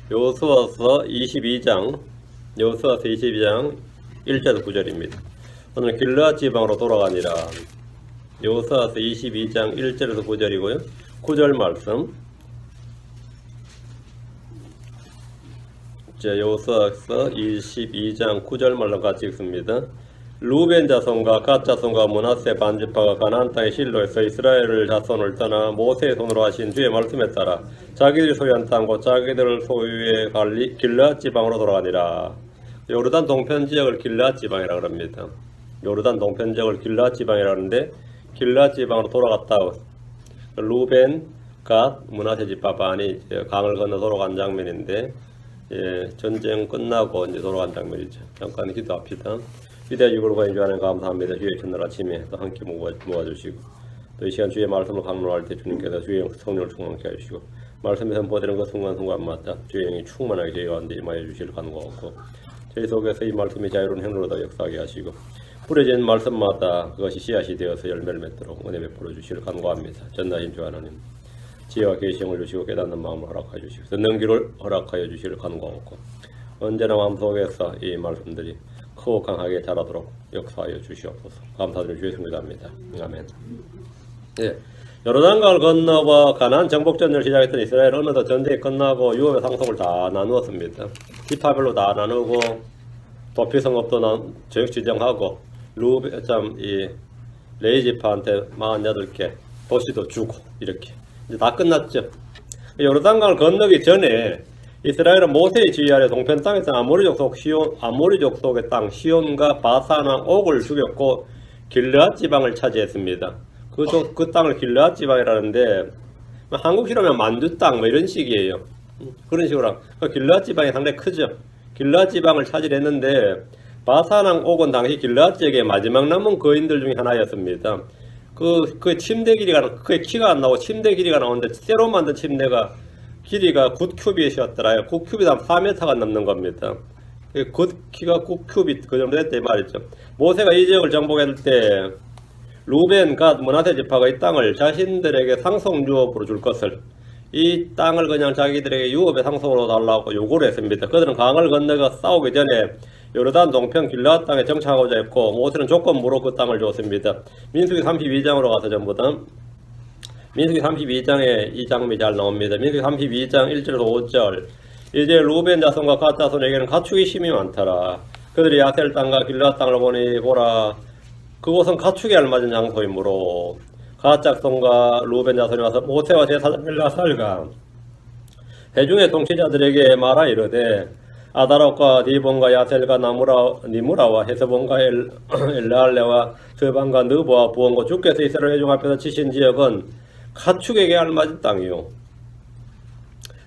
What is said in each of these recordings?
여호수아서 22장 1절에서 9절입니다. 오늘 길르앗 지방으로 돌아가니라. 여호수아서 22장 1절에서 9절이고요. 9절 말씀. 여호수아서 22장 9절 말씀 같이 읽습니다. 루벤 자손과 갓 자손과 므낫세 반지파가 가나안 땅의 실로에서 이스라엘 자손을 떠나 모세의 손으로 하신 주의 말씀에 따라 자기들이 소유한 땅 곧 자기들 소유의 관리 길르앗 지방으로 돌아가니라. 요르단 동편 지역을 길르앗 지방이라 그럽니다. 요르단 동편 지역을 길르앗 지방이라 하는데 길르앗 지방으로 돌아갔다. 루벤, 갓, 므낫세 지파 반이 강을 건너 돌아간 장면인데, 전쟁 끝나고 이제 돌아간 장면이죠. 잠깐 기도합시다. 위대한 유골과 인주하는 감사합니다. 주의 첫날 아침에 또 함께 모아주시고 또 이 시간 주의 말씀을 강론할 때 주님께서 주의 성령을 충만케 해주시고 말씀에 선포되는 것 순간순간마다 주의 영이 충만하게 저희 가운데 임하여 주실 간구하고 저희 속에서 이 말씀이 자유로운 행로로 역사하게 하시고 뿌려진 말씀마다 그것이 씨앗이 되어서 열매를 맺도록 은혜 베풀어 주시길 간구합니다. 전나신 주 하나님 지혜와 계시형을 주시고 깨닫는 마음을 허락하여 주시고 듣는 길을 허락하여 주시길 간구하고 언제나 마음속에서 이 말씀들이 크고 강하게 자라도록 역사하여 주시옵소서. 감사드리며 주의 성도합니다. 아멘. 요르단강을 건너와 가나안 정복전을 시작했던 이스라엘 어느덧 전쟁이 끝나고 유업의 상속을 다 나누었습니다. 지파별로 다 나누고 도피성읍도 지정하고 레위 지파한테 48개 도시도 주고 이렇게 이제 다 끝났죠. 요르단강을 건너기 전에 이스라엘은 모세의 지휘 아래 동편 땅에서 아모리 족속의 땅 시온과 바산왕 옥을 죽였고 길르앗 지방을 차지했습니다. 그 땅을 길르앗 지방이라는데 한국식으로 하면 만두 땅 뭐 이런 식이에요. 그런 식으로 길르앗 지방이 상당히 크죠. 길르앗 지방을 차지했는데 바산왕 옥은 당시 길르앗 지역의 마지막 남은 거인들 중에 하나였습니다. 그 침대 길이가 그의 키가 안 나오고 침대 길이가 나오는데 새로 만든 침대가 길이가 9큐빗이었더라요. 9큐빗 한 4m가 넘는 겁니다. 키가 9큐빗 그 정도 됐대 말이죠. 모세가 이 지역을 정복할 때 루벤, 갓, 므낫세 지파가 이 땅을 자신들에게 상속유업으로 줄 것을 이 땅을 그냥 자기들에게 유업의 상속으로 달라고 요구를 했습니다. 그들은 강을 건너가 싸우기 전에 요르단 동편 길르앗 땅에 정착하고자 했고 모세는 조건부로 그 땅을 줬습니다. 민수기 32장으로 가서 전부 다 민수기 32장에 이 장면이 잘 나옵니다. 민수기 32장 1절에서 5절 이제 루벤 자손과 갓 자손에게는 가축이 심이 많더라. 그들이 야셀 땅과 길르앗 땅을 보니 보라 그곳은 가축에 알맞은 장소이므로 갓 자손과 루벤 자손이 와서 모세와 제사장 엘라살과 회중의 통치자들에게 말하 이르되 아다락과 디본과 야셀과 니무라와 헤스본과 엘라알레와 스반과 느보와 부원과 주께서 이스라엘 회중 앞에서 치신 지역은 가축에게 알맞은 땅이요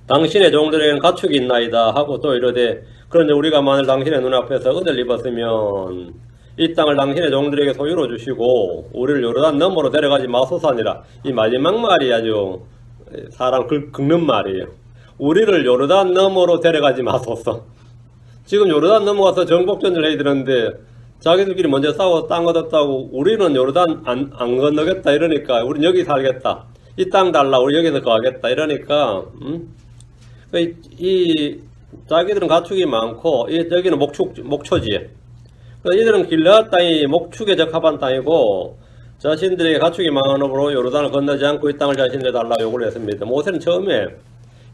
당신의 종들에게는 가축이 있나이다 하고 또 이르되 그런데 우리가 만일 당신의 눈앞에서 은혜를 입었으면 이 땅을 당신의 종들에게 소유로 주시고 우리를 요르단 너머로 데려가지 마소서니라. 이 마지막 말이 아주 사람 긁는 말이에요. 우리를 요르단 너머로 데려가지 마소서. 지금 요르단 넘어가서 정복전을 해야 되는데 자기들끼리 먼저 싸워 땅 얻었다고 우리는 요르단 안 건너겠다 이러니까 우린 여기 살겠다. 이 땅 달라 우리 여기서 거하겠다 이러니까 자기들은 가축이 많고 여기는 목초지에 이들은 길르앗 땅이 목축에 적합한 땅이고 자신들에게 가축이 많으므로 요르단을 건너지 않고 이 땅을 자신들에 달라 요구를 했습니다. 모세는 처음에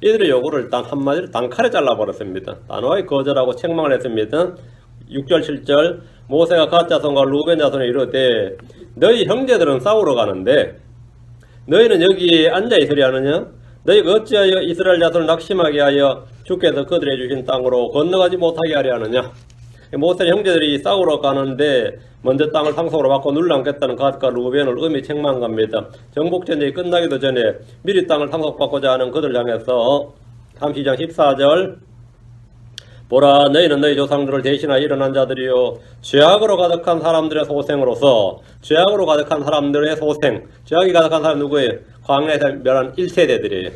이들의 요구를 딱 한마디로 단칼에 잘라버렸습니다. 단호하게 거절하고 책망을 했습니다. 6절 7절 모세가 갓 자손과 루벤 자손에 이르되 너희 형제들은 싸우러 가는데 너희는 여기에 앉아 있으려 하느냐? 너희가 어찌하여 이스라엘 자손을 낙심하게 하여 주께서 그들에게 주신 땅으로 건너가지 못하게 하려 하느냐? 모세 형제들이 싸우러 가는데 먼저 땅을 상속으로 받고 눌러앉겠다는 갓과 루벤을 음히 책망합니다. 정복전쟁이 끝나기도 전에 미리 땅을 상속받고자 하는 그들 향해서 32장 14절 보라 너희는 너희 조상들을 대신하여 일어난 자들이요 죄악으로 가득한 사람들의 소생으로서 죄악으로 가득한 사람들의 소생 죄악이 가득한 사람 누구예요? 광야에서 멸한 1세대들이에요.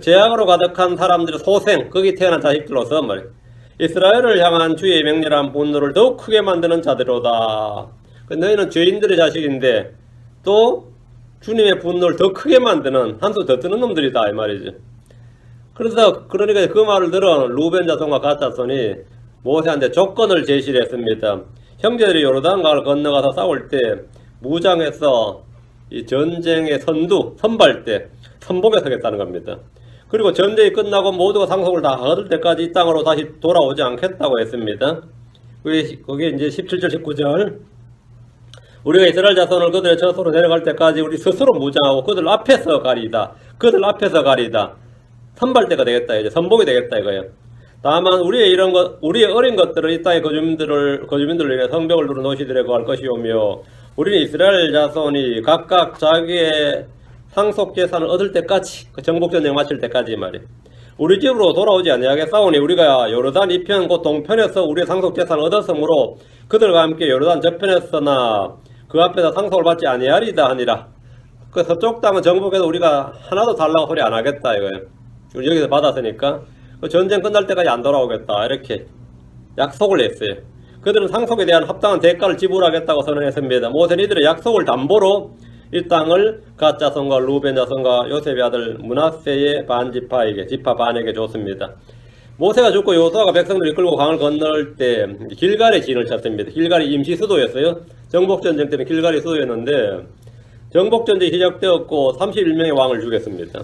죄악으로 가득한 사람들의 소생 거기 태어난 자식들로서 말이에요. 이스라엘을 향한 주의 맹렬한 분노를 더욱 크게 만드는 자들로다. 너희는 죄인들의 자식인데 또 주님의 분노를 더 크게 만드는 한 수 더 뜨는 놈들이다 이 말이죠. 그러니까 그 말을 들은 루벤 자손과 갓 자손이 모세한테 조건을 제시를 했습니다. 형제들이 요르단강을 건너가서 싸울 때 무장해서 이 전쟁의 선발 때 선봉에 서겠다는 겁니다. 그리고 전쟁이 끝나고 모두가 상속을 다 얻을 때까지 이 땅으로 다시 돌아오지 않겠다고 했습니다. 그게 이제 17절 19절 우리가 이스라엘 자손을 그들의 저소로 내려갈 때까지 우리 스스로 무장하고 그들 앞에서 가리다. 선발대가 되겠다. 이제 선봉이 되겠다 이거예요. 다만 우리의 어린 것들을 이 땅의 거주민들을 위해 성벽을 두루 노시들에고 할 것이오며 우리는 이스라엘 자손이 각각 자기의 상속 재산을 얻을 때까지 그 정복전쟁 마칠 때까지 말이에요. 우리 집으로 돌아오지 아니하겠사오니 우리가 요르단 이편 곧 동편에서 우리의 상속 재산을 얻었으므로 그들과 함께 요르단 저편에서나 그 앞에서 상속을 받지 아니하리다 하니라. 그 서쪽 땅은 정복해서 우리가 하나도 달라고 소리 안 하겠다 이거예요. 우리 여기서 받았으니까 그 전쟁 끝날 때까지 안 돌아오겠다 이렇게 약속을 했어요. 그들은 상속에 대한 합당한 대가를 지불하겠다고 선언했습니다. 모세는 이들의 약속을 담보로 이 땅을 갓 자손과 루벤 자손과 요셉의 아들 므낫세의 반지파에게 지파 반에게 줬습니다. 모세가 죽고 여호수아가 백성들을 이끌고 강을 건널 때 길갈에 진을 쳤습니다. 길갈이 임시 수도였어요. 정복전쟁 때는 길갈이 수도였는데 정복전쟁이 시작되었고 31명의 왕을 죽였습니다.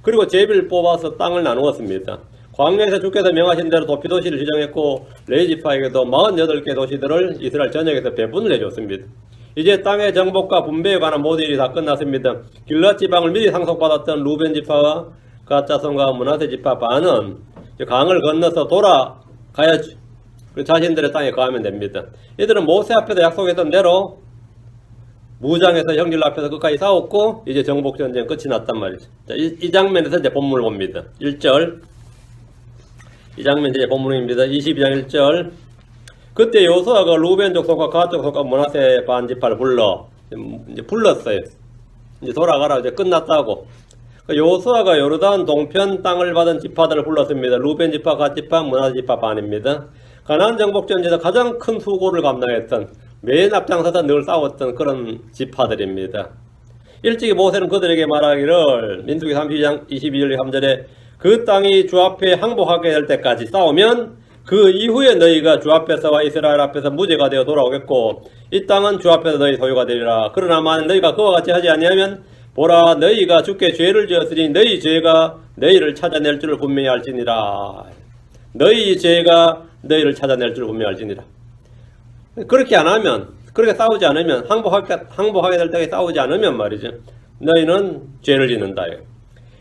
그리고 제비를 뽑아서 땅을 나누었습니다. 광야에서 주께서 명하신 대로 도피도시를 지정했고 레이지파에게도 48개 도시들을 이스라엘 전역에서 배분을 해줬습니다. 이제 땅의 정복과 분배에 관한 모든 일이 다 끝났습니다. 길랏 지방을 미리 상속받았던 루벤 지파와 갓 자손과 므낫세 지파 반은 강을 건너서 돌아가야지 자신들의 땅에 거하면 됩니다. 이들은 모세 앞에서 약속했던 대로 무장해서 형제들 앞에서 끝까지 싸웠고 이제 정복전쟁 끝이 났단 말이죠. 자, 이 장면에서 이제 본문을 봅니다. 1절 이 장면 이제 본문입니다. 22장 1절 그때 여호수아가 루벤 족속과 갓 족속과 므낫세 반 지파를 불렀어요. 이제 돌아가라 이제 끝났다고. 여호수아가 요르단 동편 땅을 받은 지파들을 불렀습니다. 루벤 지파, 갓 지파, 므낫세 지파 반입니다. 가나안 정복전쟁에서 가장 큰 수고를 감당했던 맨 앞장서서 늘 싸웠던 그런 지파들입니다. 일찍이 모세는 그들에게 말하기를 민수기 32장 22절 3절에 그 땅이 주 앞에 항복하게 될 때까지 싸우면 그 이후에 너희가 주 앞에서와 이스라엘 앞에서 무죄가 되어 돌아오겠고 이 땅은 주 앞에서 너희 소유가 되리라. 그러나 만일 너희가 그와 같이 하지 아니하면 보라 너희가 주께 죄를 지었으니 너희 죄가 너희를 찾아낼 줄을 분명히 알지니라. 너희 죄가 너희를 찾아낼 줄을 분명히 알지니라. 그렇게 안 하면 그렇게 싸우지 않으면 항복하게 될 때까지 싸우지 않으면 말이죠. 너희는 죄를 짓는다.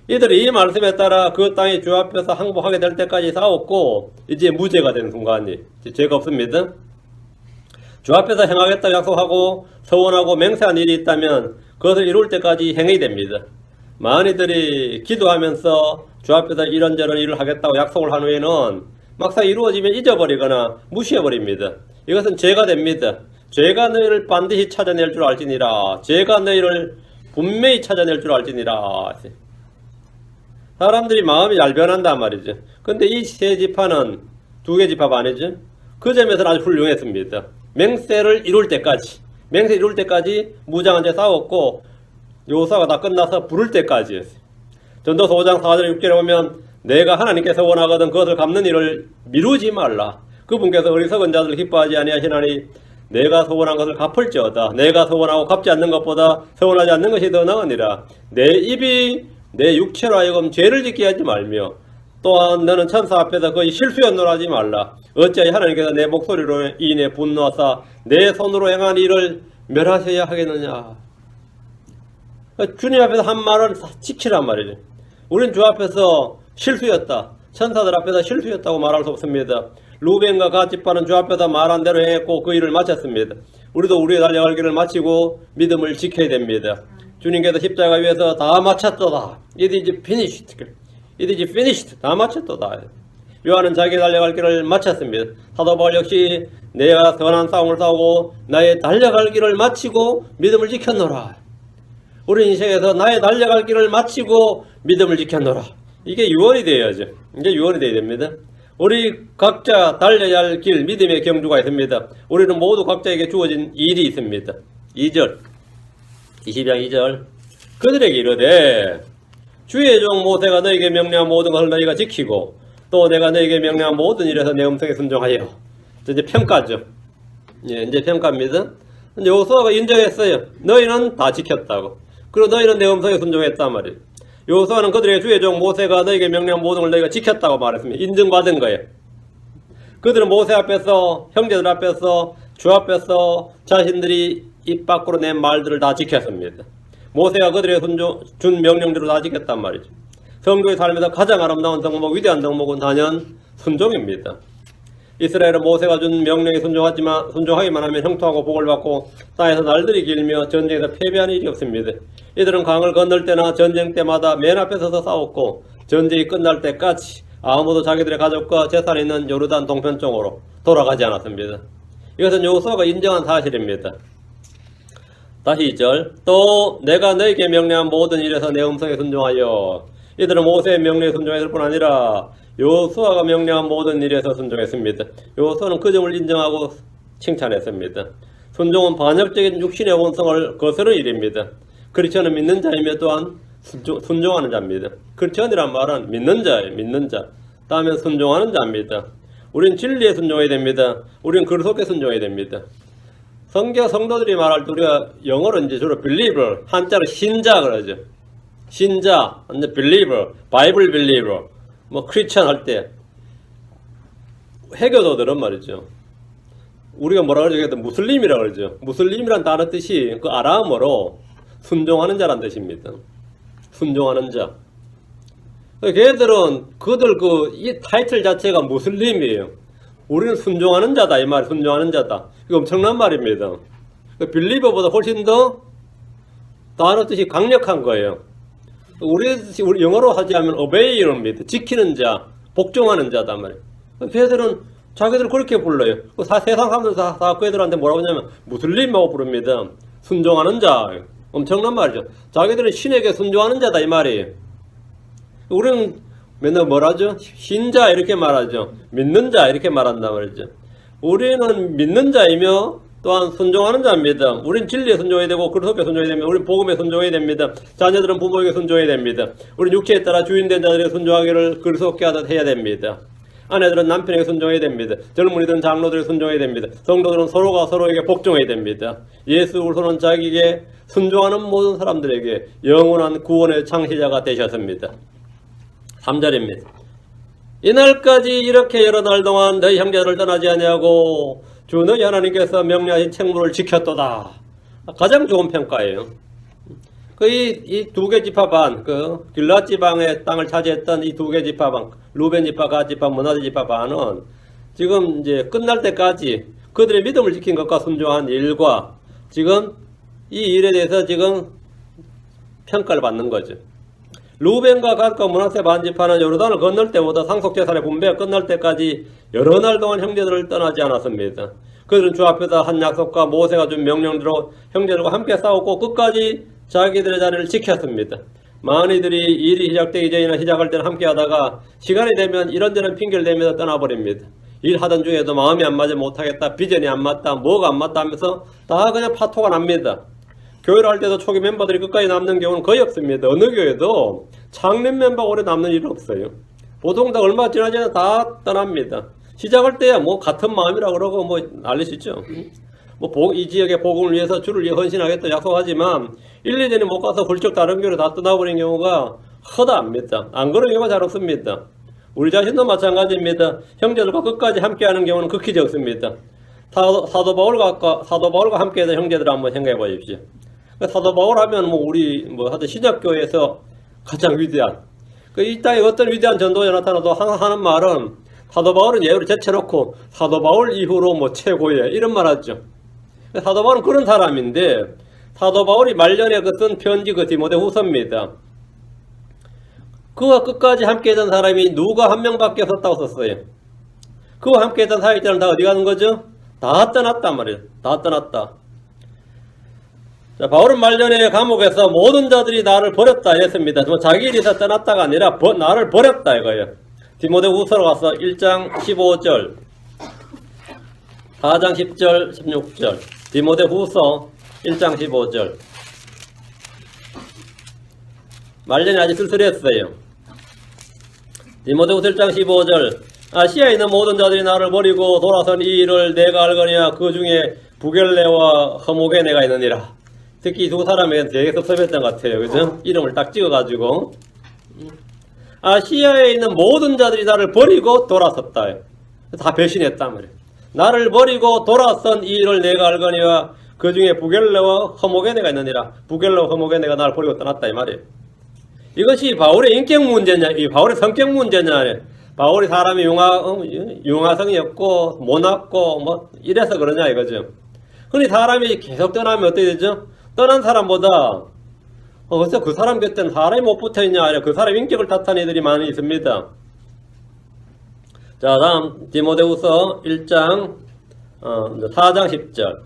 이들이 이 말씀에 따라 그 땅이 주 앞에서 항복하게 될 때까지 싸웠고 이제 무죄가 되는 순간이 죄가 없습니다. 주 앞에서 행하겠다고 약속하고 서원하고 맹세한 일이 있다면 그것을 이룰 때까지 행해야 됩니다. 많이들이 기도하면서 주 앞에서 이런저런 일을 하겠다고 약속을 한 후에는 막상 이루어지면 잊어버리거나 무시해버립니다. 이것은 죄가 됩니다. 죄가 너희를 반드시 찾아낼 줄 알지니라. 죄가 너희를 분명히 찾아낼 줄 알지니라. 사람들이 마음이 잘 변한단 말이죠. 근데 이 세 지파는 두 개 지파가 아니죠. 그 점에서는 아주 훌륭했습니다. 맹세를 이룰 때까지 무장한 채 싸웠고 여호수아가 다 끝나서 부를 때까지였어요. 전도서 5장 4절 6절에 보면 내가 하나님께서 원하거든 그것을 갚는 일을 미루지 말라. 그분께서 어리석은 자들을 기뻐하지 아니하시나니 내가 서원한 것을 갚을지어다. 내가 서원하고 갚지 않는 것보다 서원하지 않는 것이 더 나으니라. 내 입이 내 육체로 하여금 죄를 짓게 하지 말며 또한 너는 천사 앞에서 거의 실수였노라 하지 말라. 어찌하여 하나님께서 내 목소리로 인해 분노하사 내 손으로 행한 일을 멸하셔야 하겠느냐. 주님 앞에서 한 말은 지키란 말이죠. 우린 주 앞에서 실수였다. 천사들 앞에서 실수였다고 말할 수 없습니다. 루벤과 갓 지파는 주 앞에서 말한 대로 행했고 그 일을 마쳤습니다. 우리도 우리의 달려갈 길을 마치고 믿음을 지켜야 됩니다. 주님께서 십자가 위에서 다 마쳤도다. It is finished. It is finished. 다 마쳤도다. 요한은 자기 달려갈 길을 마쳤습니다. 사도 바울 역시 내가 선한 싸움을 싸우고 나의 달려갈 길을 마치고 믿음을 지켰노라. 우리 인생에서 나의 달려갈 길을 마치고 믿음을 지켰노라. 이게 유언이 되어야죠. 이게 유언이 되어야 됩니다. 우리 각자 달려야 할 길, 믿음의 경주가 있습니다. 우리는 모두 각자에게 주어진 일이 있습니다. 2절 22장 2절 그들에게 이르되 주의 종 모세가 너에게 명령한 모든 것을 너희가 지키고 또 내가 너에게 명령한 모든 일에서 내 음성에 순종하여. 이제 평가죠. 예, 이제 평가입니다. 이제 여호수아가 인정했어요. 너희는 다 지켰다고. 그리고 너희는 내 음성에 순종했단 말이에요. 여호수아는 그들에게 주의 종 모세가 너에게 명령한 모든 걸 너희가 지켰다고 말했습니다. 인정받은 거예요. 그들은 모세 앞에서, 형제들 앞에서, 주 앞에서 자신들이 입 밖으로 낸 말들을 다 지켰습니다. 모세가 그들에게 준 명령대로 다 지켰단 말이죠. 성도의 삶에서 가장 아름다운 덕목, 위대한 덕목은 단연 순종입니다. 이스라엘은 모세가 준 명령에 순종하기만 하면 형통하고 복을 받고 땅에서 날들이 길며 전쟁에서 패배하는 일이 없습니다. 이들은 강을 건널 때나 전쟁 때마다 맨 앞에 서서 싸웠고 전쟁이 끝날 때까지 아무도 자기들의 가족과 재산이 있는 요르단 동편 쪽으로 돌아가지 않았습니다. 이것은 여호수아가 인정한 사실입니다. 다시 2절. 또 내가 너에게 명령한 모든 일에서 내 음성에 순종하여. 이들은 모세의 명령에 순종했을 뿐 아니라 여호수아가 명령한 모든 일에서 순종했습니다. 여호수아는 그 점을 인정하고 칭찬했습니다. 순종은 반역적인 육신의 본성을 거스르는 일입니다. 크리스천은 믿는 자이며 또한 순종하는 자입니다. 크리스천이란 말은 믿는 자예요. 믿는 자. 다음에 순종하는 자입니다. 우린 진리에 순종해야 됩니다. 우린 그리스도께 순종해야 됩니다. 성도들이 말할 때 우리가 영어로 이제 주로 believer, 한자로 신자 그러죠. 신자, 이제 believer, 바이블 believer, 뭐 크리스천 할 때 해교도들은 말이죠. 우리가 뭐라 그러죠? 무슬림이라 그러죠. 무슬림이란 단어 뜻이 그 아람어로 순종하는 자란 뜻입니다. 순종하는 자. 걔들은 이 타이틀 자체가 무슬림이에요. 우리는 순종하는 자다 이 말, 순종하는 자다. 이거 엄청난 말입니다. 빌리버보다 훨씬 더 단어 뜻이 강력한 거예요. 우리 영어로 하자면 obey입니다. 지키는 자, 복종하는 자다 말이에요. 걔들은 자기들 그렇게 불러요. 세상 사람들 다 그 애들한테 뭐라고 하냐면 무슬림이라고 부릅니다. 순종하는 자. 엄청난 말이죠. 자기들은 신에게 순종하는 자다 이 말이에요. 우리는 맨날 뭐라죠? 신자 이렇게 말하죠. 믿는 자 이렇게 말한단 말이죠. 우리는 믿는 자이며 또한 순종하는 자입니다. 우린 진리에 순종해야 되고 그리스도께 순종해야 됩니다. 우린 복음에 순종해야 됩니다. 자녀들은 부모에게 순종해야 됩니다. 우린 육체에 따라 주인된 자들에게 순종하기를 그리스도께 하듯 해야 됩니다. 아내들은 남편에게 순종해야 됩니다. 젊은이들은 장로들에게 순종해야 됩니다. 성도들은 서로가 서로에게 복종해야 됩니다. 예수 그리스도는 자기에게 순종하는 모든 사람들에게 영원한 구원의 창시자가 되셨습니다. 3절입니다. 이날까지 이렇게 여러 날 동안 너희 형제들을 떠나지 아니하고 주 너희 하나님께서 명령하신 책무를 지켰도다. 가장 좋은 평가예요. 이 두 개 지파반, 길앗 지방의 땅을 차지했던 이 두 개 지파반, 루벤 지파, 갓 지파, 므낫세 지파반은 지금 이제 끝날 때까지 그들의 믿음을 지킨 것과 순종한 일과 지금 이 일에 대해서 지금 평가를 받는 거죠. 루벤과 갓과 므낫세 반 지파는 요르단을 건널 때보다 상속재산의 분배가 끝날 때까지 여러 날 동안 형제들을 떠나지 않았습니다. 그들은 주 앞에서 한 약속과 모세가 준 명령대로 형제들과 함께 싸웠고 끝까지 자기들의 자리를 지켰습니다. 많이들이 일이 시작되기 전이나 시작할 때는 함께 하다가 시간이 되면 이런저런 핑계를 대면서 떠나버립니다. 일하던 중에도 마음이 안 맞아 못하겠다, 비전이 안 맞다, 뭐가 안 맞다 하면서 다 그냥 파토가 납니다. 교회를 할 때도 초기 멤버들이 끝까지 남는 경우는 거의 없습니다. 어느 교회도 창립 멤버가 오래 남는 일은 없어요. 보통 다 얼마 지나지 않아 다 떠납니다. 시작할 때야 뭐 같은 마음이라 그러고 뭐 난리시죠. 이 지역의 복음을 위해서 주를 위해 헌신하겠다 약속하지만 1, 2년이 못 가서 훌쩍 다른 교회로 다 떠나버린 경우가 허다합니다. 안 그런 경우가 잘 없습니다. 우리 자신도 마찬가지입니다. 형제들과 끝까지 함께하는 경우는 극히 적습니다. 사도 바울과 함께해서 형제들 한번 생각해 보십시오. 사도 바울 하면 우리 하여튼 신약교회에서 가장 위대한 이 땅에 어떤 위대한 전도자 나타나도 항상 하는 말은 사도 바울은 예우를 제쳐놓고 사도 바울 이후로 최고의 이런 말 하죠. 사도 바울은 그런 사람인데 사도 바울이 말년에 쓴 편지 디모데 후서입니다. 그와 끝까지 함께했던 사람이 누가 한 명밖에 없었다고 썼어요. 그와 함께했던 사역자는 다 어디 가는 거죠? 다 떠났단 말이에요. 다 떠났다. 자, 바울은 말년에 감옥에서 모든 자들이 나를 버렸다 했습니다. 자기 일에서 떠났다가 아니라 나를 버렸다 이거예요. 디모데 후서로 가서 1장 15절 4장 10절 16절 디모데 후서 1장 15절 말년이 아주 쓸쓸했어요. 디모데후서 1장 15절 아시아에 있는 모든 자들이 나를 버리고 돌아선 이 일을 내가 알거니와 그 중에 부겔레와 허모게네가 있느니라. 특히 두 사람에게 되게 섭섭했던 것 같아요. 그죠? 이름을 딱 찍어가지고 아시아에 있는 모든 자들이 나를 버리고 돌아섰다. 다 배신했단 말이에요. 나를 버리고 돌아선 이 일을 내가 알거니와 그 중에 부겔레와 허모게네가 있느니라. 부겔레와 허모게네가 나를 버리고 떠났다 이 말이에요. 이것이 바울의 인격 문제냐, 이 바울의 성격 문제냐. 바울이 사람이 융화성이었고 모났고 뭐 이래서 그러냐 이거죠. 근데 사람이 계속 떠나면 어떻게 되죠? 떠난 사람보다 어서 그 사람 곁에는 사람이 못 붙어있냐 아니라 그 사람 인격을 탓하는 이들이 많이 있습니다. 자, 다음 디모데후서 1장 4장 10절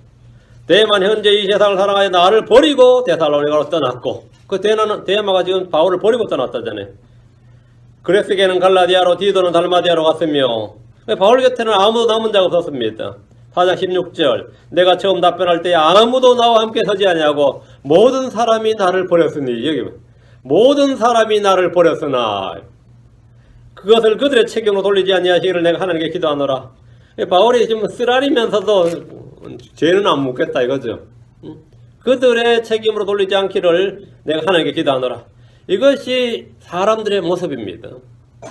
데만 현재 이 세상을 살아가야 나를 버리고 데살로니가로 떠났고 그 데마가 지금 바울을 버리고 떠났다잖아요. 그레스게는 갈라디아로 디도는 달마디아로 갔으며 바울 곁에는 아무도 남은 자가 없었습니다. 4장 16절 내가 처음 답변할 때 아무도 나와 함께 서지 아니하고 모든 사람이 나를 버렸으니 여기 모든 사람이 나를 버렸으나 그것을 그들의 책임으로 돌리지 아니하시기를 내가 하나님께 기도하노라. 바울이 지금 쓰라리면서도 죄는 안 묻겠다 이거죠. 그들의 책임으로 돌리지 않기를 내가 하나님께 기도하노라. 이것이 사람들의 모습입니다.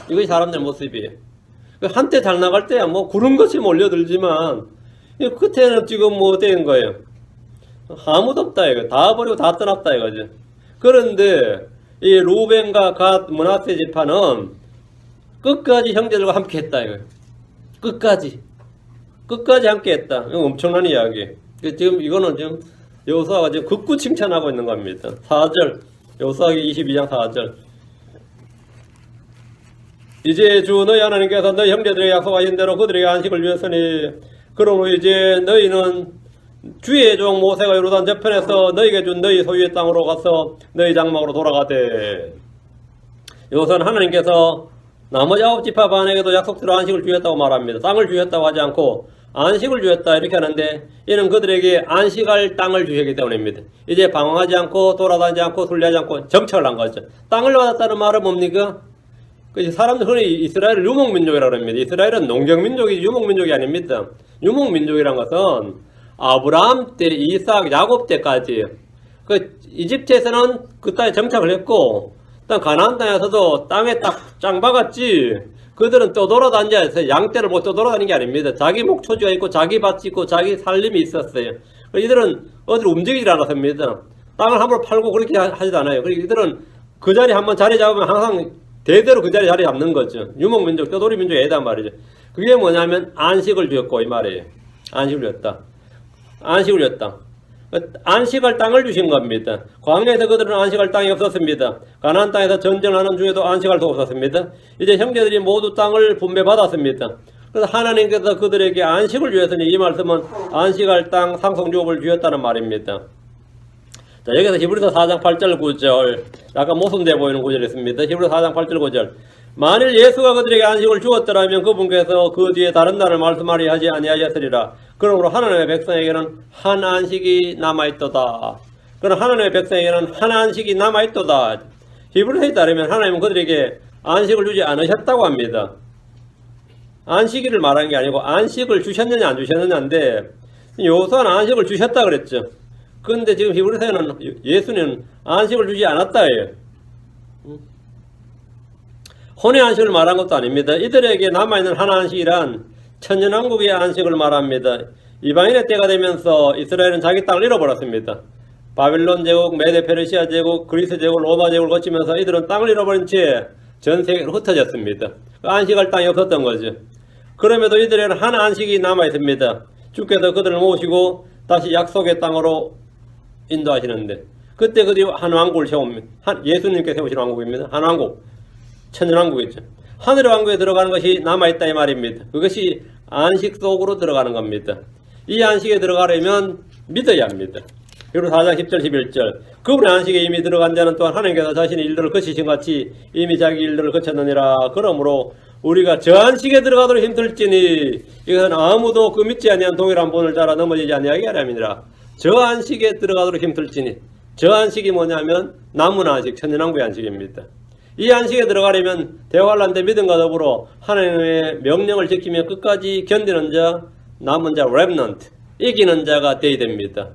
이것이 사람들의 모습이에요. 한때 잘 나갈 때야 뭐 구름같이 몰려들지만 끝에는 지금 뭐 된 거예요. 아무도 없다 이거. 다 버리고 다 떠났다 이거죠. 그런데 이 루벤과 갓 므낫세 지파는 끝까지 형제들과 함께 했다 이거예요. 끝까지 함께 했다. 이거 엄청난 이야기. 지금 이거는 지금 여호수아가 지금 극구 칭찬하고 있는 겁니다. 4절 여호수아기 22장 4절 이제 주 너희 하나님께서 너희 형제들에게 약속하신 대로 그들에게 안식을 주셨으니 그러므로 이제 너희는 주의 종 모세가 요르단 저편에서 너희에게 준 너희 소유의 땅으로 가서 너희 장막으로 돌아가되 여호수아는 하나님께서 나머지 9지파 반에게도 약속대로 안식을 주셨다고 말합니다. 땅을 주셨다고 하지 않고 안식을 주셨다 이렇게 하는데 이는 그들에게 안식할 땅을 주셨기 때문입니다. 이제 방황하지 않고 돌아다니지 않고 순례하지 않고 정착을 한 거죠. 땅을 받았다는 말은 뭡니까? 사람들 흔히 이스라엘을 유목민족이라고 합니다. 이스라엘은 농경민족이지 유목민족이 아닙니다. 유목민족이란 것은 아브라함 때, 이삭, 야곱 때까지 이집트에서는 그 땅에 정착을 했고 또 가나안 땅에서도 땅에 딱 짱 박았지. 그들은 떠돌아다니면서 양떼를 못 떠돌아다니는 게 아닙니다. 자기 목초지가 있고 자기 밭이 있고 자기 살림이 있었어요. 이들은 어디로 움직이지 않았습니다. 땅을 함부로 팔고 그렇게 하지도 않아요. 그리고 이들은 그 자리에 한번 자리 잡으면 항상 대대로 그 자리에 자리 잡는 거죠. 유목민족, 떠돌이 민족이 애단 말이죠. 그게 뭐냐면 안식을 주었고 이 말이에요. 안식을 줬다. 안식을 줬다. 안식할 땅을 주신 겁니다. 광야에서 그들은 안식할 땅이 없었습니다. 가나안 땅에서 전쟁하는 중에도 안식할 수 없었습니다. 이제 형제들이 모두 땅을 분배받았습니다. 그래서 하나님께서 그들에게 안식을 주셨으니 이 말씀은 안식할 땅 상속유업을 주셨다는 말입니다. 자, 여기서 히브리서 4장 8절 9절 약간 모순돼 보이는 구절이 있습니다. 히브리서 4장 8절 9절 만일 예수가 그들에게 안식을 주었더라면 그분께서 그 뒤에 다른 날을 말씀하리 하지 아니하셨으리라. 그러므로 하나님의 백성에게는 한 안식이 남아있도다. 그러나 하나님의 백성에게는 한 안식이 남아있도다. 히브리서에 따르면 하나님은 그들에게 안식을 주지 않으셨다고 합니다. 안식일을 말하는 게 아니고 안식을 주셨느냐 안 주셨느냐인데 여호수아는 안식을 주셨다 그랬죠. 그런데 지금 히브리서에는 예수는 안식을 주지 않았다예요. 혼의 안식을 말한 것도 아닙니다. 이들에게 남아있는 한 안식이란 천년왕국의 안식을 말합니다. 이방인의 때가 되면서 이스라엘은 자기 땅을 잃어버렸습니다. 바빌론 제국, 메데 페르시아 제국, 그리스 제국, 로마 제국을 거치면서 이들은 땅을 잃어버린 채 전 세계로 흩어졌습니다. 안식할 땅이 없었던 거죠. 그럼에도 이들에게는 한 안식이 남아있습니다. 주께서 그들을 모시고 다시 약속의 땅으로 인도하시는데 그때 그 뒤에 한 왕국을 세웁니다. 예수님께 세우신 왕국입니다. 한 왕국. 천년왕국이죠. 하늘의 왕국에 들어가는 것이 남아있다 이 말입니다. 그것이 안식 속으로 들어가는 겁니다. 이 안식에 들어가려면 믿어야 합니다. 그리고 4장 10절 11절 그분의 안식에 이미 들어간 자는 또한 하나님께서 자신의 일들을 거치신 같이 이미 자기 일들을 거쳤느니라. 그러므로 우리가 저 안식에 들어가도록 힘들지니 이것은 아무도 그 믿지 아니한 동일한 본을 따라 넘어지지 아니하게 하려 함이니라. 저 안식에 들어가도록 힘들지니 저 안식이 뭐냐면 나무나 안식, 천연왕국의 안식입니다. 이 안식에 들어가려면 대환란 때 믿음과 더불어 하나님의 명령을 지키며 끝까지 견디는 자, 남은 자, 렘넌트, 이기는 자가 되어야 됩니다.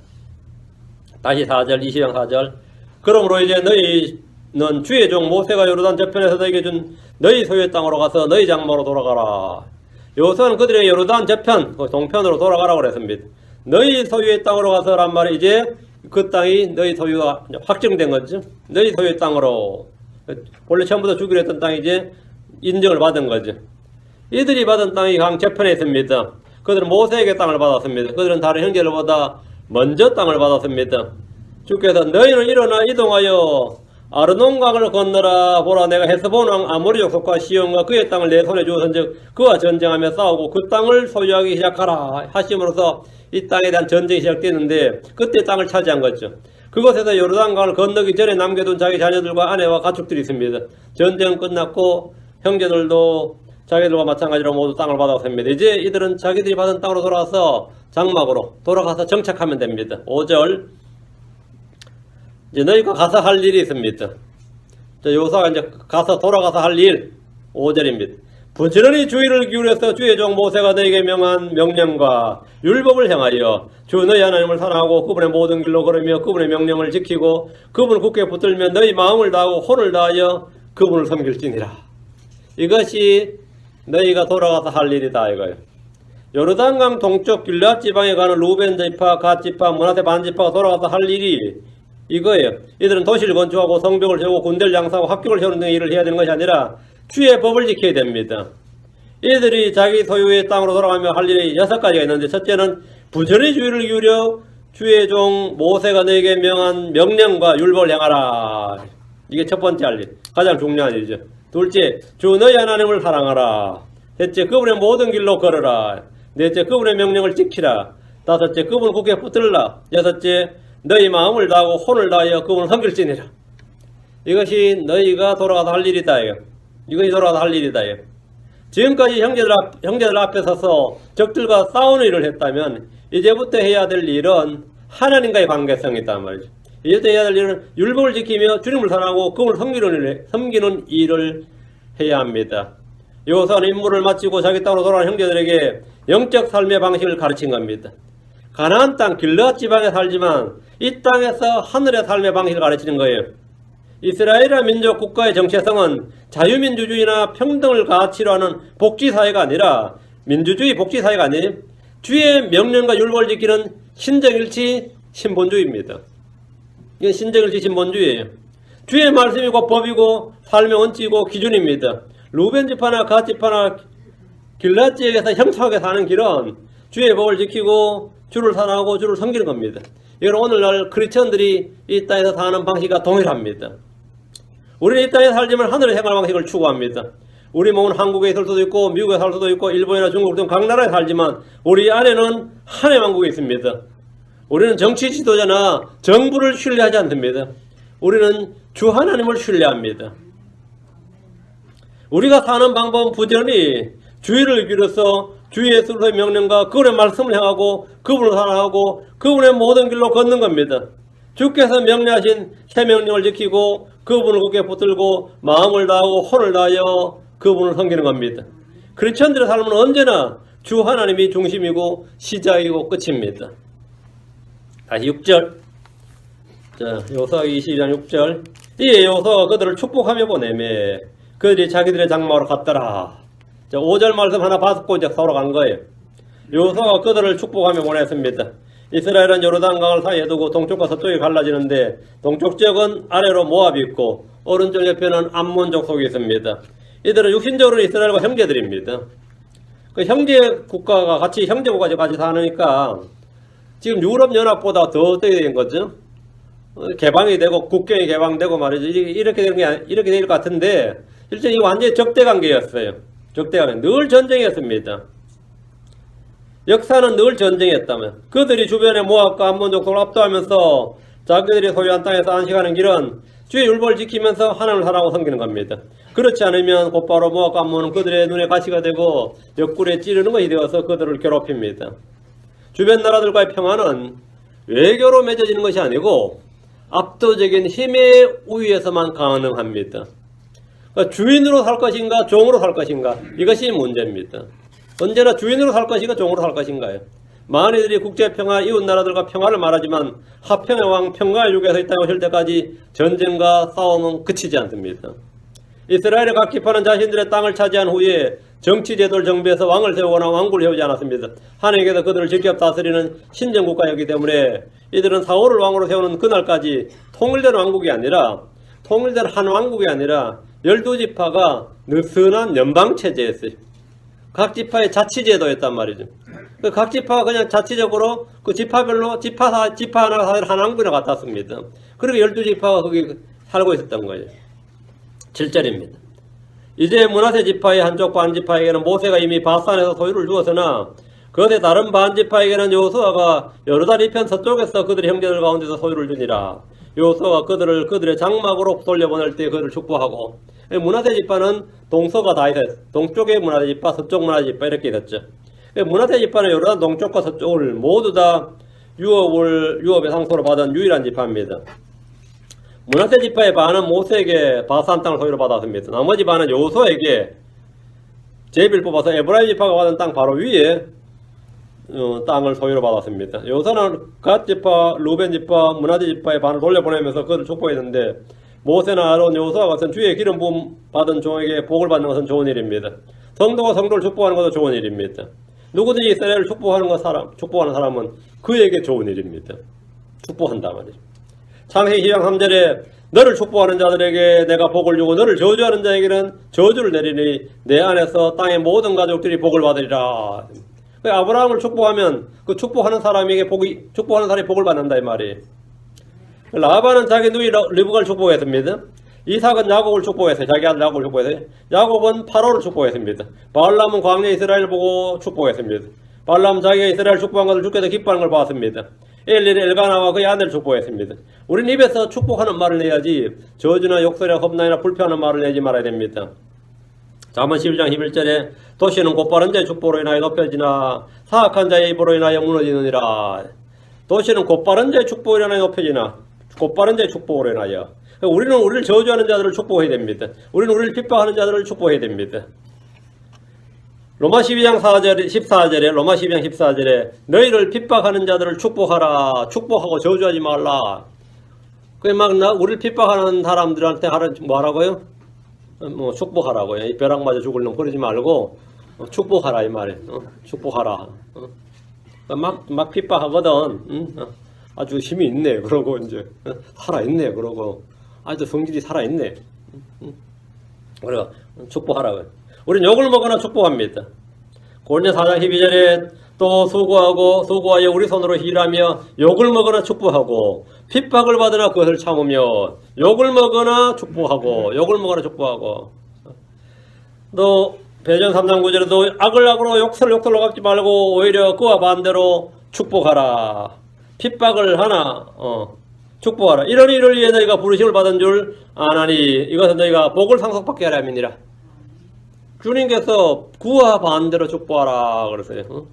다시 4절, 20장 4절. 그러므로 이제 너희는 주의 종 모세가 요르단 저편에서 너희에게 준 너희 소유의 땅으로 가서 너희 장막으로 돌아가라. 여호수아는 그들의 요르단 저편, 동편으로 돌아가라고 그랬습니다. 너희 소유의 땅으로 가서란 말이 이제 그 땅이 너희 소유가 확정된 거죠. 너희 소유의 땅으로. 원래 처음부터 주기로 했던 땅이 이제 인정을 받은 거죠. 이들이 받은 땅이 강 저편에 있습니다. 그들은 모세에게 땅을 받았습니다. 그들은 다른 형제들보다 먼저 땅을 받았습니다. 주께서 너희는 일어나 이동하여 아르논강을 건너라. 보라, 내가 헤스본 왕 아모리 족속과 시온과 그의 땅을 내 손에 주었은즉 그와 전쟁하며 싸우고 그 땅을 소유하기 시작하라 하심으로써 이 땅에 대한 전쟁이 시작되는데 그때 땅을 차지한 거죠. 그곳에서 요르단강을 건너기 전에 남겨둔 자기 자녀들과 아내와 가축들이 있습니다. 전쟁은 끝났고 형제들도 자기들과 마찬가지로 모두 땅을 받았습니다. 이제 이들은 자기들이 받은 땅으로 돌아가서 장막으로 돌아가서 정착하면 됩니다. 5절. 이제 너희가 가서 할 일이 있습니다. 여호수아가 이제 가서 돌아가서 할 일. 5절입니다. 부지런히 주의를 기울여서 주의 종 모세가 너희에게 명한 명령과 율법을 행하여 주 너희 하나님을 사랑하고 그분의 모든 길로 걸으며 그분의 명령을 지키고 그분을 굳게 붙들며 너희 마음을 다하고 혼을 다하여 그분을 섬길지니라. 이것이 너희가 돌아가서 할 일이다 이거예요. 요르단강 동쪽 길앗 지방에 가는 루벤 지파, 갓 지파, 므낫세 반 지파가 돌아가서 할 일이 이거예요. 이들은 도시를 건축하고 성벽을 세우고 군대를 양성하고 학교를 세우는 등의 일을 해야 되는 것이 아니라 주의 법을 지켜야 됩니다. 이들이 자기 소유의 땅으로 돌아가며 할 일이 6가지가 있는데 첫째는 부지런히 주의를 기울여 주의 종 모세가 너에게 명한 명령과 율법을 행하라. 이게 첫 번째 할 일. 가장 중요한 일이죠. 둘째, 주 너희 하나님을 사랑하라. 셋째, 그분의 모든 길로 걸어라. 넷째, 그분의 명령을 지키라. 다섯째, 그분을 굳게 붙들라. 여섯째, 너희 마음을 다하고 혼을 다하여 그분을 섬길지니라. 이것이 너희가 돌아가서 할 일이다. 이것이 돌아가서 할 일이다. 지금까지 형제들 앞에 서서 적들과 싸우는 일을 했다면 이제부터 해야 될 일은 하나님과의 관계성이 있단 말이죠. 이제부터 해야 될 일은 율법을 지키며 주님을 사랑하고 그분을 섬기는 일을 해야 합니다. 여호수아는 임무를 마치고 자기 땅으로 돌아온 형제들에게 영적 삶의 방식을 가르친 겁니다. 가나안 땅 길르앗 지방에 살지만 이 땅에서 하늘의 삶의 방식을 가르치는 거예요. 이스라엘의 민족 국가의 정체성은 자유민주주의나 평등을 가치로 하는 복지사회가 아니라 민주주의 복지사회가 아니에요. 주의 명령과 율법을 지키는 신정일치 신본주의입니다. 이건 신정일치 신본주의예요. 주의 말씀이 곧 법이고 삶의 원칙이고 기준입니다. 루벤 지파나 갓 지파나 길앗 지역에서 형통하게 사는 길은 주의 법을 지키고 주를 사랑하고 주를 섬기는 겁니다. 이건 오늘날 크리스천들이 이 땅에서 사는 방식과 동일합니다. 우리는 이 땅에 살지만 하늘의 생활 방식을 추구합니다. 우리 몸은 한국에 있을 수도 있고 미국에 살 수도 있고 일본이나 중국 등 각 나라에 살지만 우리 안에는 하나님 왕국에 있습니다. 우리는 정치 지도자나 정부를 신뢰하지 않습니다. 우리는 주 하나님을 신뢰합니다. 우리가 사는 방법은 부지런히 주의를 기울여서 주 예수의 명령과 그분의 말씀을 행하고 그분을 사랑하고 그분의 모든 길로 걷는 겁니다. 주께서 명령하신 새 명령을 지키고 그분을 굳게 붙들고 마음을 다하고 혼을 다하여 그분을 섬기는 겁니다. 크리스천들의 삶은 언제나 주 하나님이 중심이고 시작이고 끝입니다. 다시 6절. 자, 여호수아 22장 6절. 이에 여호수아가 그들을 축복하며 보내매 그들이 자기들의 장막으로 갔더라. 자, 5절 말씀 하나 받고 이제 서로 간 거예요. 여호수아가 그들을 축복하며 보냈습니다. 이스라엘은 요르단강을 사이에 두고 동쪽과 서쪽이 갈라지는데 동쪽 지역은 아래로 모압이 있고 오른쪽 옆에는 암몬 족속이 있습니다. 이들은 육신적으로 이스라엘과 형제들입니다. 그 형제 국가가 같이 사니까 지금 유럽 연합보다 더 어떻게 된 거죠? 개방이 되고 국경이 개방되고 말이죠. 이렇게 될 것 같은데 실제 이 완전히 적대 관계였어요. 적대 관계. 늘 전쟁이었습니다. 역사는 늘 전쟁이었다면 그들이 주변의 모압과 암몬 족속을 압도하면서 자기들이 소유한 땅에서 안식하는 길은 주의 율법을 지키면서 하나님을 사랑하고 섬기는 겁니다. 그렇지 않으면 곧바로 모압과 암몬은 그들의 눈에 가시가 되고 옆구리에 찌르는 것이 되어서 그들을 괴롭힙니다. 주변 나라들과의 평화는 외교로 맺어지는 것이 아니고 압도적인 힘의 우위에서만 가능합니다. 그러니까 주인으로 살 것인가 종으로 살 것인가 이것이 문제입니다. 언제나 주인으로 살 것인가 종으로 살 것인가요. 많은 이들이 국제평화, 이웃나라들과 평화를 말하지만 화평의 왕, 평화의 육에서 이 땅에 오실 때까지 전쟁과 싸움은 그치지 않습니다. 이스라엘의 각 지파는 자신들의 땅을 차지한 후에 정치제도를 정비해서 왕을 세우거나 왕국을 세우지 않았습니다. 하나님께서 그들을 직접 다스리는 신정국가였기 때문에 이들은 사울을 왕으로 세우는 그날까지 통일된 왕국이 아니라 통일된 한 왕국이 아니라 12지파가 느슨한 연방체제였어요. 각 지파의 자치제도였단 말이죠. 각 지파가 그냥 자치적으로 그 지파별로 지파 하나가 사실 한 왕국이나 같았습니다. 그리고 12지파가 거기 살고 있었던 거예요. 7절입니다. 이제 므낫세 지파의 한쪽 반지파에게는 모세가 이미 바산에서 소유를 주었으나 그것의 다른 반지파에게는 여호수아가 요르단 이편 서쪽에서 그들의 형제들 가운데서 소유를 주니라. 여호수아가 그들의 장막으로 돌려보낼 때 그들을 축복하고, 므낫세 지파는 동서가 다 있어요. 동쪽의 므낫세 지파, 서쪽 므낫세 지파 이렇게 있었죠. 므낫세 지파는 요르단 동쪽과 서쪽을 모두 다 유업의 상소로 받은 유일한 지파입니다. 므낫세 지파의 반은 모세에게 바산 땅을 소유로 받았습니다. 나머지 반은 여호수아에게 제비를 뽑아서 에브라임 지파가 받은 땅 바로 위에 땅을 소유로 받았습니다. 여호수아는 갓 지파, 루벤 지파, 므낫세 지파의 반을 돌려보내면서 그들을 축복했는데 모세나 아론, 여호수아 같은 주의 기름 부음 받은 종에게 복을 받는 것은 좋은 일입니다. 성도가 성도를 축복하는 것도 좋은 일입니다. 누구든지 이스라엘을 축복하는 사람은 그에게 좋은 일입니다. 축복한다 말이죠. 창세기 2장 3절에 너를 축복하는 자들에게 내가 복을 주고 너를 저주하는 자에게는 저주를 내리니 내 안에서 땅의 모든 가족들이 복을 받으리라. 아브라함을 축복하면 그 축복하는 사람이 복을 받는다 이 말이에요. 라반은 자기 누이 리브가를 축복했습니다. 이삭은 야곱을 축복했어요. 자기 아들 야곱을 축복했어요. 야곱은 파로를 축복했습니다. 발람은 광야 이스라엘을 보고 축복했습니다. 발람은 자기가 이스라엘 축복한 것을 주께서 기뻐하는 걸 봤습니다. 엘리는 엘가나와 그의 아내를 축복했습니다. 우린 입에서 축복하는 말을 내야지 저주나 욕설이나 험난이나 불평하는 말을 내지 말아야 됩니다. 잠언 11장 11절에 도시는 곧바른 자의 축복으로 인하여 높여지나 사악한 자의 입으로 인하여 무너지느니라. 도시는 곧바른 자의 축복으로 인하여 높여지나 곧바른 자의 축복으로 인하여. 우리는 우리를 저주하는 자들을 축복해야 됩니다. 우리는 우리를 핍박하는 자들을 축복해야 됩니다. 로마 12장 14절에 로마 12장 14절에 너희를 핍박하는 자들을 축복하라. 축복하고 저주하지 말라. 그게 막 우리를 핍박하는 사람들한테 뭐 하라고요? 뭐 축복하라고요. 이 벼락 맞아 죽을 놈 그러지 말고 축복하라 이 말이에요. 축복하라. 막 핍박하거든. 아주 힘이 있네. 그러고 이제 살아있네. 그러고 아주 성질이 살아있네. 그래가 축복하라고요. 우리는 욕을 먹거나 축복합니다. 고린도 4장 12절에 또 수고하여 우리 손으로 일하며 욕을 먹거나 축복하고 핍박을 받으나 그것을 참으며 욕을 먹거나 축복하고 또 베드로 3장 9절에 도 악을 악으로 욕설로 갚지 말고 오히려 그와 반대로 축복하라. 핍박을 하나 축복하라. 이러니 이를 위해 너희가 부르심을 받은 줄 아나니 이것은 너희가 복을 상속받게 하려 함이니라. 주님께서 구와 반대로 축복하라 그러세요.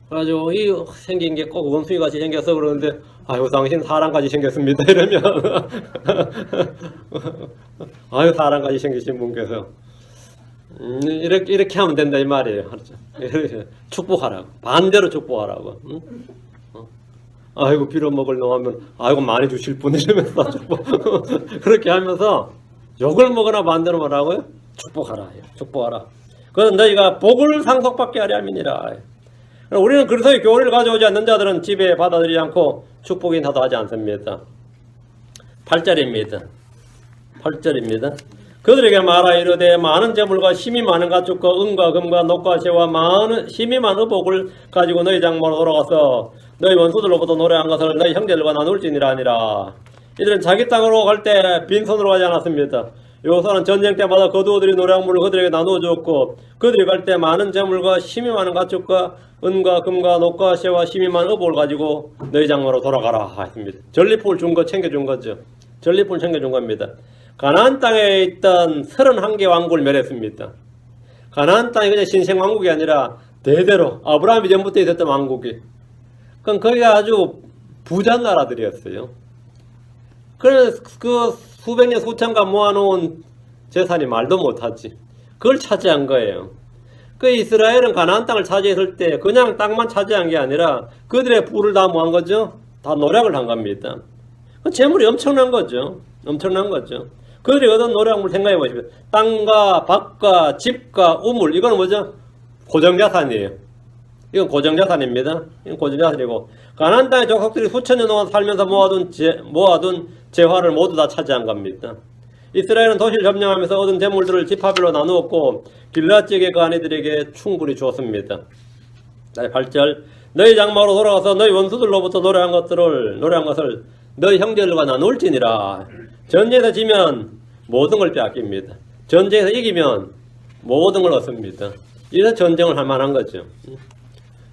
그래가지고 이 생긴 게 꼭 원숭이 같이 생겨서 그러는데 아유 당신 사람같이 생겼습니다 이러면 아유 사람같이 생기신 분께서 이렇게 하면 된다 이 말이에요. 축복하라고 반대로 축복하라고. 아이고 빌어먹을 놈 하면 아이고 많이 주실 분 이러면서 그렇게 하면서 욕을 먹으나 반대로 뭐라고요? 축복하라. 그건 너희가 복을 상속받게 하려 함이니라. 우리는 그리스도의 교훈을 가져오지 않는 자들은 집에 받아들이지 않고 축복이 나도 하지 않습니다. 8절입니다. 그들에게 말하 이르되 많은 재물과 힘이 많은 가축과 은과 금과 녹과 새와 많은 힘이 많은 의복을 가지고 너희 장막으로 돌아가서 너희 원수들로부터 노래한 것을 너희 형제들과 나눌지니라 하니라. 이들은 자기 땅으로 갈 때 빈손으로 가지 않았습니다. 여호수아는 전쟁 때마다 거두어들인 노래물을 그들에게 나누어 주었고 그들이 갈 때 많은 재물과 힘이 많은 가축과 은과 금과 녹과 새와 힘이 많은 의복을 가지고 너희 장막으로 돌아가라 했습니다. 전리품을 준 거 챙겨준 거죠. 전리품을 챙겨준 겁니다. 가나안 땅에 있던 31개 왕국을 멸했습니다. 가나안 땅이 그냥 신생 왕국이 아니라 대대로 아브라함 이전부터 있었던 왕국이. 그럼 거기가 아주 부자 나라들이었어요. 그래서 그 수백 년 수천간 모아놓은 재산이 말도 못하지. 그걸 차지한 거예요. 그 이스라엘은 가나안 땅을 차지했을 때 그냥 땅만 차지한 게 아니라 그들의 부를 다 모은 거죠. 다 노력을 한 겁니다. 그 재물이 엄청난 거죠. 엄청난 거죠. 그들이 얻은 노력을 생각해 보시면 땅과 밭과 집과 우물, 이거는 뭐죠? 고정자산이에요. 이건 고정자산입니다. 이건 고정자산이고, 가나안 땅의 족속들이 수천 년 동안 살면서 모아둔 재화를 모두 다 차지한 겁니다. 이스라엘은 도시를 점령하면서 얻은 재물들을 지파별로 나누었고 길앗 지역의 그 아내들에게 충분히 주었습니다. 8절, 너희 장막으로 돌아가서 너희 원수들로부터 노래한 것을 너희 형제들과 나눌지니라. 전쟁에서 지면 모든 걸 빼앗깁니다. 전쟁에서 이기면 모든 걸 얻습니다. 이래서 전쟁을 할 만한 거죠.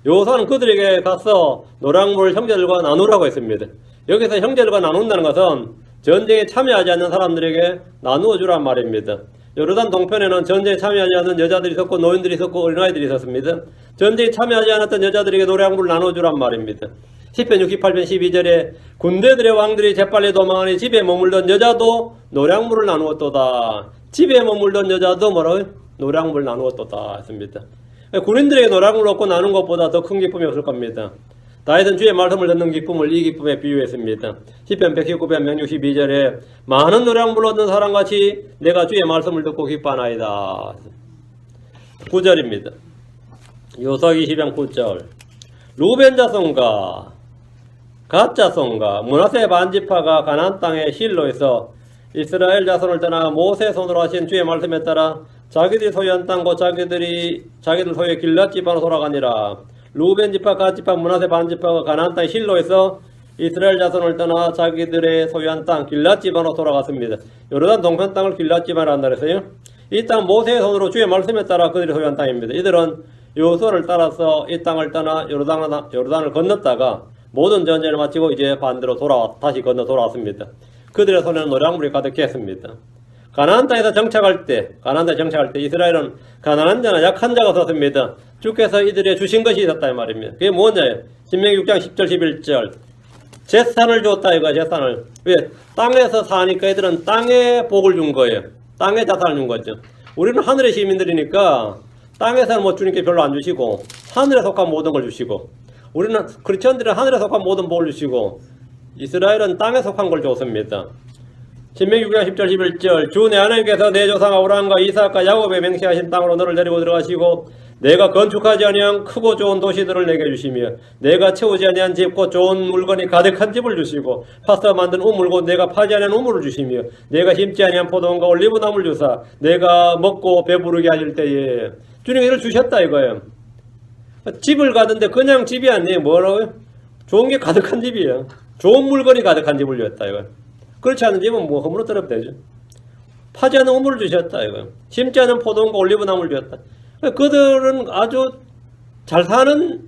여호수아는 그들에게 가서 노량물을 형제들과 나누라고 했습니다. 여기서 형제들과 나눈다는 것은 전쟁에 참여하지 않는 사람들에게 나누어 주란 말입니다. 요르단 동편에는 전쟁에 참여하지 않는 여자들이 있었고 노인들이 있었고 어린아이들이 있었습니다. 전쟁에 참여하지 않았던 여자들에게 노량물을 나누어 주란 말입니다. 시편 68편 12절에 군대들의 왕들이 재빨리 도망하니 집에 머물던 여자도 노량물을 나누었도다. 집에 머물던 여자도 뭐라고요? 노량물을 나누었도다 했습니다. 군인들에게 노량물을 얻고 나눈 것보다 더 큰 기쁨이 없을 겁니다. 다윗은 주의 말씀을 듣는 기쁨을 이 기쁨에 비유했습니다. 시편 119편 162절에 많은 노량물을 얻는 사람같이 내가 주의 말씀을 듣고 기뻐하나이다. 9절입니다. 요사기 10장 9절, 루벤 자손과 갓 자손과 므낫세 반지파가 가나안 땅의 실로에서 이스라엘 자손을 떠나 모세 손으로 하신 주의 말씀에 따라 자기들이 소유한 땅 곧 자기들 소유의 길앗 지파로 돌아가니라. 루벤 지파, 갓 지파, 므낫세 반지파가 가나안 땅의 실로에서 이스라엘 자손을 떠나 자기들의 소유한 땅 길앗 지파로 돌아갔습니다. 요르단 동편 땅을 길앗 지파라 한다 그랬어요. 이 땅 모세의 손으로 주의 말씀에 따라 그들이 소유한 땅입니다. 이들은 여호수아를 따라서 이 땅을 떠나 요르단을 건넜다가 모든 전쟁을 마치고 이제 반대로 다시 건너 돌아왔습니다. 그들의 손에는 노량물이 가득했습니다. 가나안 땅에서 정착할 때 이스라엘은 가난한 자나 약한 자가 없었습니다. 주께서 이들에게 주신 것이 있었다 이 말입니다. 그게 뭐냐요? 신명기 6장 10절 11절 재산을 줬다 이거야. 재산을. 왜? 땅에서 사니까 애들은 땅에 복을 준 거예요. 땅에 자산을 준 거죠. 우리는 하늘의 시민들이니까 땅에서는 뭐 주님께 별로 안 주시고 하늘에 속한 모든 걸 주시고, 우리는 크리스천들은 하늘에 속한 모든 복을 주시고 이스라엘은 땅에 속한 걸 줬습니다. 신명기 6장 10절 11절 주 내 하나님께서 내 조상 아브라함과 이삭과 야곱에 맹세하신 땅으로 너를 데리고 들어가시고 내가 건축하지 아니한 크고 좋은 도시들을 내게 주시며 내가 채우지 아니한 집 곧 좋은 물건이 가득한 집을 주시고 파서 만든 우물 곧 내가 파지 아니한 우물을 주시며 내가 심지 아니한 포도원과 올리브나무를 주사 내가 먹고 배부르게 하실 때에 주님이 이를 주셨다 이거예요. 집을 가던데 그냥 집이 아니에요. 뭐라고요? 좋은 게 가득한 집이에요. 좋은 물건이 가득한 집을 주셨다 이거예요. 그렇지 않은 집은 뭐 허물어뜨려 되죠. 파지 않은 우물을 주셨다 이거예요. 심지 않은 포도원과 올리브나무를 주셨다. 그들은 아주 잘 사는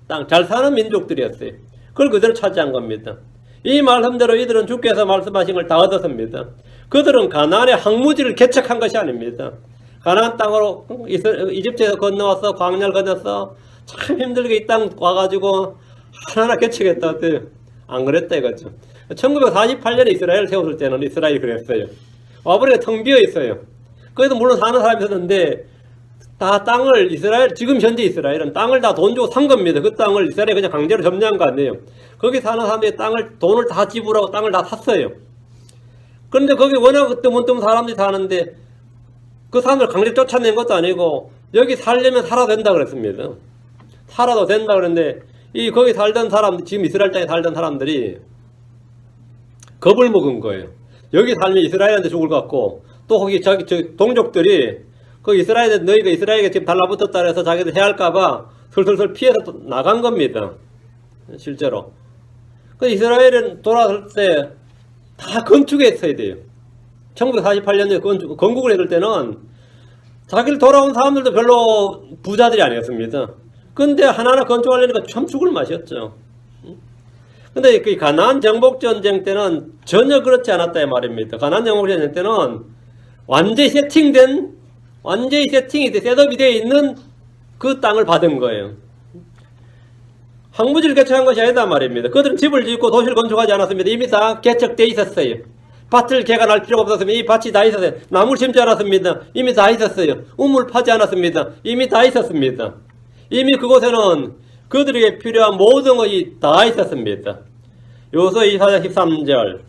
땅, 잘 사는 민족들이었어요. 그걸 그대로 차지한 겁니다. 이 말씀대로 이들은 주께서 말씀하신 걸 다 얻었습니다. 그들은 가나안의 항무지를 개척한 것이 아닙니다. 가나안 땅으로 이집트에서 건너와서 광야를 건너서 참 힘들게 이 땅 와가지고 하나하나 개척했다 어때요? 안 그랬다 이거죠. 1948년에 이스라엘을 세웠을 때는 이스라엘이 그랬어요. 와버리가 텅 비어 있어요. 거기도 물론 사는 사람이 있었는데 다 땅을 지금 현재 이스라엘은 땅을 다 돈 주고 산 겁니다. 그 땅을 이스라엘이 그냥 강제로 점령한 거 아니에요. 거기 사는 사람들이 돈을 다 지불하고 땅을 다 샀어요. 그런데 거기 워낙 뜨문뜨문 사람들이 사는데 그 사람들 강제로 쫓아낸 것도 아니고 여기 살려면 살아도 된다 그랬습니다. 살아도 된다 그랬는데 거기 살던 사람들, 지금 이스라엘 땅에 살던 사람들이 겁을 먹은 거예요. 여기 살면 이스라엘한테 죽을 것 같고 또 거기 동족들이 그 너희가 이스라엘에게 지금 달라붙었다 해서 자기들 해할까봐 슬슬슬 피해서 또 나간 겁니다. 실제로. 그 이스라엘은 돌아설 때 다 건축했어야 돼요. 1948년에 건국을 했을 때는 자기를 돌아온 사람들도 별로 부자들이 아니었습니다. 근데 하나하나 건축하려니까 참 죽을 맛이었죠. 근데 그 가나안 정복전쟁 때는 전혀 그렇지 않았다 이 말입니다. 가나안 정복전쟁 때는 완전히 세팅이 셋업이 되어 있는 그 땅을 받은 거예요. 항무지를 개척한 것이 아니다 말입니다. 그들은 집을 짓고 도시를 건축하지 않았습니다. 이미 다 개척되어 있었어요. 밭을 개간할 필요가 없었습니다. 이 밭이 다 있었어요. 나무를 심지 않았습니다. 이미 다 있었어요. 우물 파지 않았습니다. 이미 다 있었습니다. 이미 그곳에는 그들에게 필요한 모든 것이 다 있었습니다. 요서 24장 13절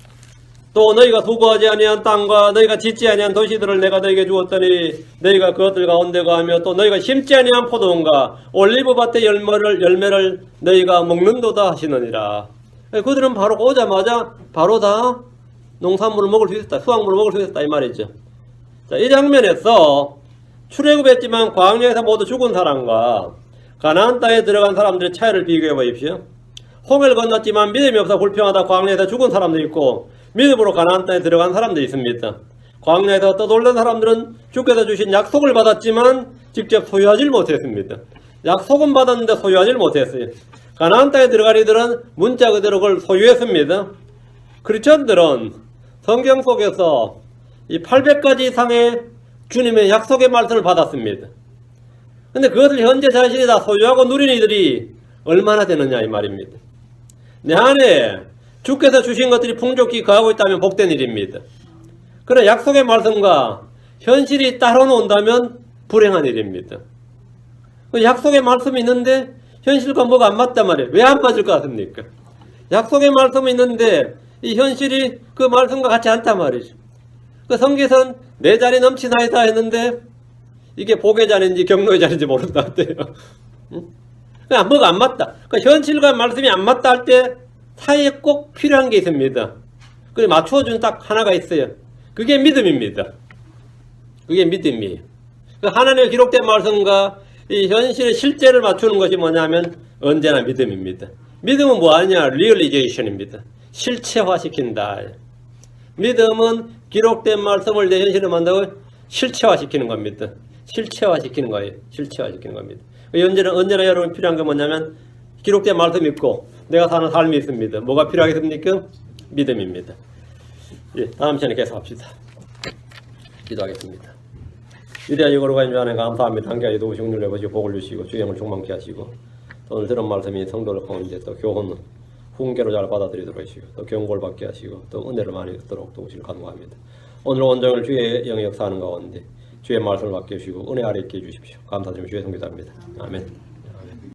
또 너희가 수고하지 아니한 땅과 너희가 짓지 아니한 도시들을 내가 너희에게 주었더니 너희가 그것들 가운데 거하며 또 너희가 심지 아니한 포도원과 올리브밭의 열매를 너희가 먹는도다 하시느니라. 그들은 바로 오자마자 바로 다 농산물을 먹을 수 있었다. 수확물을 먹을 수 있었다 이 말이죠. 자, 이 장면에서 출애굽했지만 광야에서 모두 죽은 사람과 가나안 땅에 들어간 사람들의 차이를 비교해 보십시오. 홍해를 건넜지만 믿음이 없어 불평하다 광야에서 죽은 사람도 있고 믿음으로 가나안 땅에 들어간 사람도 있습니다. 광야에서 떠돌던 사람들은 주께서 주신 약속을 받았지만 직접 소유하지 못했습니다. 약속은 받았는데 소유하지 못했어요. 가나안 땅에 들어간 이들은 문자 그대로 그걸 소유했습니다. 크리스천들은 성경 속에서 이 800가지 이상의 주님의 약속의 말씀을 받았습니다. 근데 그것을 현재 자신이 다 소유하고 누리는 이들이 얼마나 되느냐 이 말입니다. 내 안에 주께서 주신 것들이 풍족히 거하고 있다면 복된 일입니다. 그러나 약속의 말씀과 현실이 따로 논다면 불행한 일입니다. 그 약속의 말씀이 있는데 현실과 뭐가 안 맞단 말이에요. 왜 안 맞을 것 같습니까? 약속의 말씀이 있는데 이 현실이 그 말씀과 같지 않단 말이죠. 그 성경에서는 내 잔이 넘치나이다 했는데 이게 복의 잔인지 경로의 잔인지 모른다 했대요. 뭐가 안 맞다. 그 현실과 말씀이 안 맞다 할 때 사이에 꼭 필요한 게 있습니다. 그래 맞춰준 딱 하나가 있어요. 그게 믿음입니다. 그게 믿음이에요. 그 하나님의 기록된 말씀과 이 현실의 실제를 맞추는 것이 뭐냐면 언제나 믿음입니다. 믿음은 뭐 아니냐? 리얼리제이션입니다. 실체화시킨다. 믿음은 기록된 말씀을 내 현실에 만들고 실체화시키는 겁니다. 실체화시키는 거예요. 실체화시키는 겁니다. 언제나 여러분 필요한 게 뭐냐면 기록된 말씀이 있고 내가 사는 삶이 있습니다. 뭐가 필요하겠습니까? 믿음입니다. 예, 다음 시간에 계속합시다. 기도하겠습니다. 위대한 영광과 인주 하나님 감사합니다. 함께하여 도우시고 눌러보시고 복을 주시고 주의 영을 충만케 하시고 또 오늘 들은 말씀이 성도를 가운데 또 교훈 훈계로 잘 받아들이도록 하시고 또 경고를 받게 하시고 또 은혜를 많이 얻도록 도우시길 간구합니다. 오늘 온종일 주의 영의 역사하는 가운데 주의 말씀을 받게 해주시고 은혜 아래 있게 해주십시오. 감사드리며 주의 성기도합니다. 아멘.